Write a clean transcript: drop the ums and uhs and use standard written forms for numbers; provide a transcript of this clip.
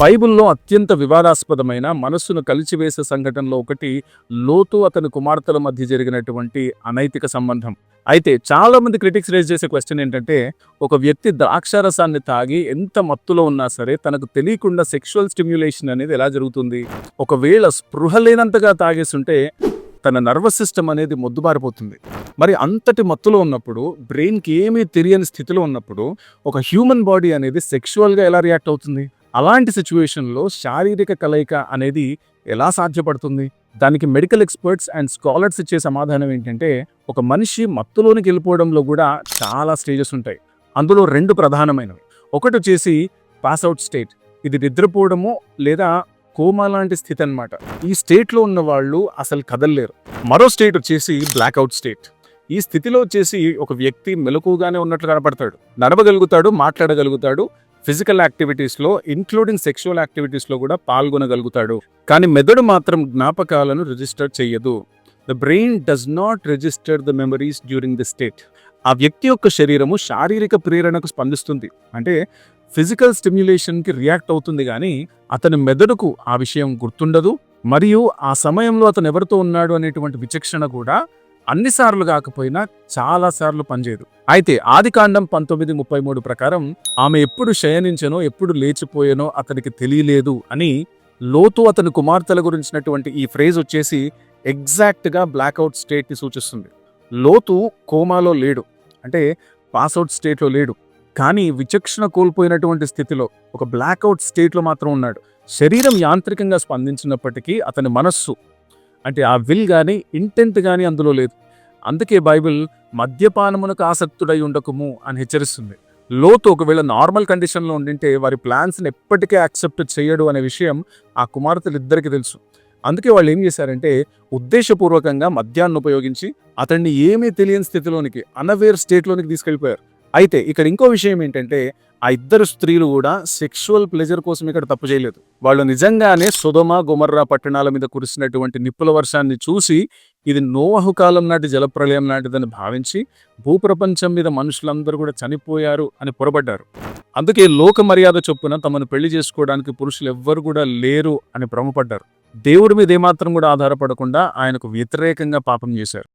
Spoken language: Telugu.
బైబిల్‌లో అత్యంత వివాదాస్పదమైన మనస్సును కలిచివేసే సంఘటనలో ఒకటి లోతు అతని కుమార్తెల మధ్య జరిగినటువంటి అనైతిక సంబంధం. అయితే చాలా మంది క్రిటిక్స్ రైజ్ చేసే క్వెషన్ ఏంటంటే, ఒక వ్యక్తి ద్రాక్షారసాన్ని తాగి ఎంత మత్తులో ఉన్నా సరే తనకు తెలియకుండా సెక్షువల్ స్టిమ్యులేషన్ అనేది ఎలా జరుగుతుంది? ఒకవేళ స్పృహ లేనంతగా తాగేసుంటే తన నర్వస్ సిస్టమ్ అనేది మొద్దుబారిపోతుంది. మరి అంతటి మత్తులో ఉన్నప్పుడు, బ్రెయిన్‌కి ఏమీ తెలియని స్థితిలో ఉన్నప్పుడు ఒక హ్యూమన్ బాడీ అనేది సెక్షువల్‌గా ఎలా రియాక్ట్ అవుతుంది? అలాంటి సిచ్యువేషన్‌లో శారీరక కలయిక అనేది ఎలా సాధ్యపడుతుంది? దానికి మెడికల్ ఎక్స్పర్ట్స్ అండ్ స్కాలర్స్ ఇచ్చే సమాధానం ఏంటంటే, ఒక మనిషి మత్తులోనికి వెళ్ళిపోవడంలో కూడా చాలా స్టేజెస్ ఉంటాయి. అందులో 2 ప్రధానమైనవి. ఒకటొచ్చేసి పాస్ అవుట్ స్టేట్. ఇది నిద్రపోవడము లేదా కోమా లాంటి స్థితి అన్నమాట. ఈ స్టేట్లో ఉన్న వాళ్ళు అసలు కదలలేరు. మరో స్టేట్ వచ్చేసి బ్లాక్అవుట్ స్టేట్. ఈ స్థితిలో వచ్చేసి ఒక వ్యక్తి మెలకుగానే ఉన్నట్లు కనపడతాడు, నడవగలుగుతాడు, మాట్లాడగలుగుతాడు, ఫిజికల్ యాక్టివిటీస్లో ఇంక్లూడింగ్ సెక్షువల్ యాక్టివిటీస్లో కూడా పాల్గొనగలుగుతాడు. కానీ మెదడు మాత్రం జ్ఞాపకాలను రిజిస్టర్ చెయ్యదు. The brain does not register the memories during the state. ఆ వ్యక్తి యొక్క శరీరము శారీరక ప్రేరణకు స్పందిస్తుంది, అంటే ఫిజికల్ స్టిమ్యులేషన్కి రియాక్ట్ అవుతుంది, కానీ అతని మెదడుకు ఆ విషయం గుర్తుండదు. మరియు ఆ సమయంలో అతను ఎవరితో ఉన్నాడు అనేటువంటి విచక్షణ కూడా అన్నిసార్లు కాకపోయినా చాలా సార్లు పనిచేయదు. అయితే ఆదికాండం 19:33 ప్రకారం ఆమె ఎప్పుడు శయనించనో ఎప్పుడు లేచిపోయానో అతనికి తెలియలేదు అని లోతు అతని కుమార్తెల గురించినటువంటి ఈ ఫ్రేజ్ వచ్చేసి ఎగ్జాక్ట్గా బ్లాక్అవుట్ స్టేట్ని సూచిస్తుంది. లోతు కోమాలో లేడు, అంటే పాస్అవుట్ స్టేట్లో లేడు, కానీ విచక్షణ కోల్పోయినటువంటి స్థితిలో ఒక బ్లాక్అవుట్ స్టేట్లో మాత్రం ఉన్నాడు. శరీరం యాంత్రికంగా స్పందించినప్పటికీ అతని మనస్సు, అంటే ఆ విల్ కానీ ఇంటెంట్ కానీ అందులో లేదు. అందుకే బైబిల్ మద్యపానమునకు ఆసక్తుడై ఉండకము అని హెచ్చరిస్తుంది. లోతు ఒకవేళ నార్మల్ కండిషన్లో ఉండింటే వారి ప్లాన్స్ని ఎప్పటికే యాక్సెప్ట్ చేయడు అనే విషయం ఆ కుమార్తెలిద్దరికీ తెలుసు. అందుకే వాళ్ళు ఏం చేశారంటే ఉద్దేశపూర్వకంగా మద్యాన్ని ఉపయోగించి అతన్ని ఏమీ తెలియని స్థితిలోనికి, అనవేర్ స్టేట్లోనికి తీసుకెళ్ళిపోయారు. అయితే ఇక్కడ ఇంకో విషయం ఏంటంటే, ఆ ఇద్దరు స్త్రీలు కూడా సెక్షువల్ ప్లెజర్ కోసం ఇక్కడ తప్పు చేయలేదు. వాళ్ళు నిజంగానే సొదొమ గొమొర్రా పట్టణాల మీద కురిసినటువంటి నిప్పుల వర్షాన్ని చూసి ఇది నోవహు కాలం నాటి జలప్రళయం లాంటిదని భావించి భూప్రపంచం మీద మనుషులందరూ కూడా చనిపోయారు అని పొరబడ్డారు. అందుకే లోక మర్యాద చొప్పున తమను పెళ్లి చేసుకోవడానికి పురుషులు ఎవ్వరు కూడా లేరు అని భ్రమపడ్డారు. దేవుడి మీద ఏమాత్రం కూడా ఆధారపడకుండా ఆయనకు వ్యతిరేకంగా పాపం చేశారు.